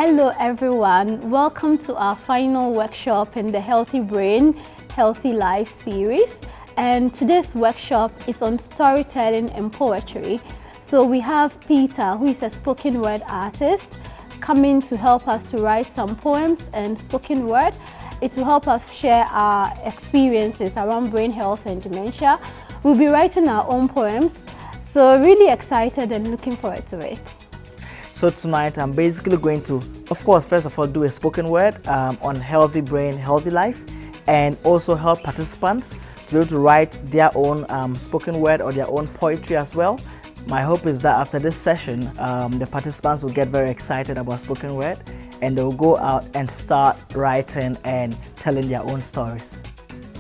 Hello everyone, welcome to our final workshop in the Healthy Brain, Healthy Life series. And today's workshop is on storytelling and poetry. So we have Peter, who is a spoken word artist, coming to help us to write some poems and spoken word. It will help us share our experiences around brain health and dementia. We'll be writing our own poems, so really excited and looking forward to it. So tonight I'm basically going to, of course, first of all do a spoken word on healthy brain, healthy life, and also help participants to be able to write their own spoken word or their own poetry as well. My hope is that after this session, the participants will get very excited about spoken word and they'll go out and start writing and telling their own stories.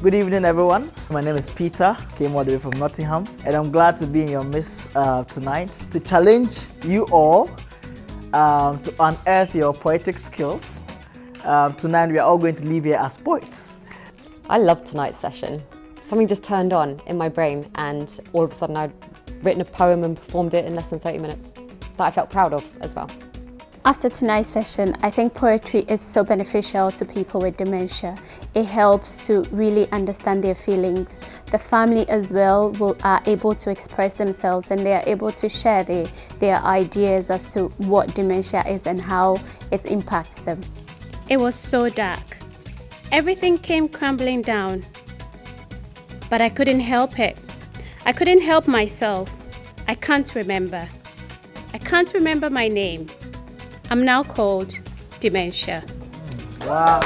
Good evening, everyone. My name is Peter, came all the way from Nottingham, and I'm glad to be in your midst tonight to challenge you all to unearth your poetic skills. Tonight we are all going to leave here as poets. I loved tonight's session. Something just turned on in my brain and all of a sudden I'd written a poem and performed it in less than 30 minutes that I felt proud of as well. After tonight's session, I think poetry is so beneficial to people with dementia. It helps to really understand their feelings. The family as well are able to express themselves and they are able to share their ideas as to what dementia is and how it impacts them. It was so dark. Everything came crumbling down. But I couldn't help it. I couldn't help myself. I can't remember. I can't remember my name. I'm now called dementia. Wow.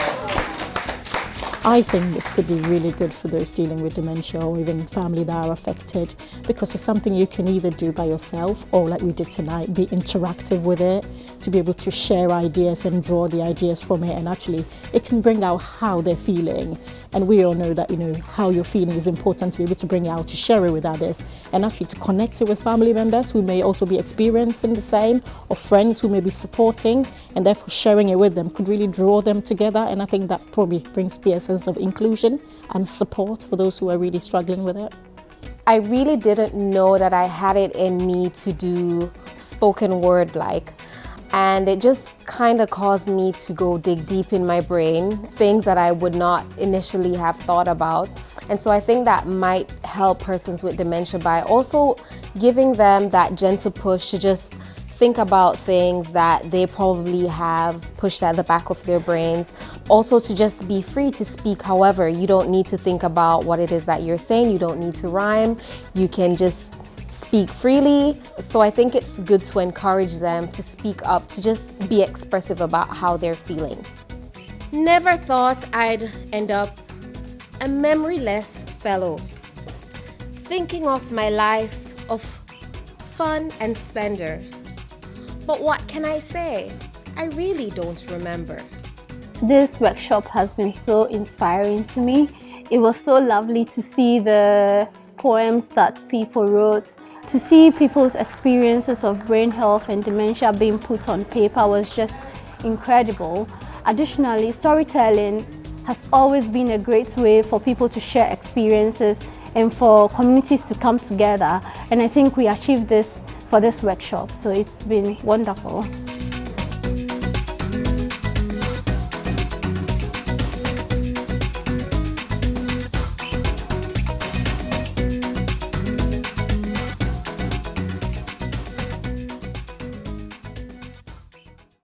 I think this could be really good for those dealing with dementia or even family that are affected, because it's something you can either do by yourself or, like we did tonight, be interactive with it, to be able to share ideas and draw the ideas from it, and actually it can bring out how they're feeling. And we all know that, how you're feeling is important to be able to bring it out, to share it with others, and actually to connect it with family members who may also be experiencing the same, or friends who may be supporting, and therefore sharing it with them could really draw them together. And I think that probably brings the essence of inclusion and support for those who are really struggling with it. I really didn't know that I had it in me to do spoken word and it just kind of caused me to go dig deep in my brain, things that I would not initially have thought about. And so I think that might help persons with dementia by also giving them that gentle push to just think about things that they probably have pushed at the back of their brains. Also to just be free to speak however. You don't need to think about what it is that you're saying. You don't need to rhyme. You can just speak freely. So I think it's good to encourage them to speak up, to just be expressive about how they're feeling. Never thought I'd end up a memoryless fellow. Thinking of my life of fun and splendor. But what can I say? I really don't remember. Today's workshop has been so inspiring to me. It was so lovely to see the poems that people wrote. To see people's experiences of brain health and dementia being put on paper was just incredible. Additionally, storytelling has always been a great way for people to share experiences and for communities to come together. And I think we achieved this for this workshop, so it's been wonderful.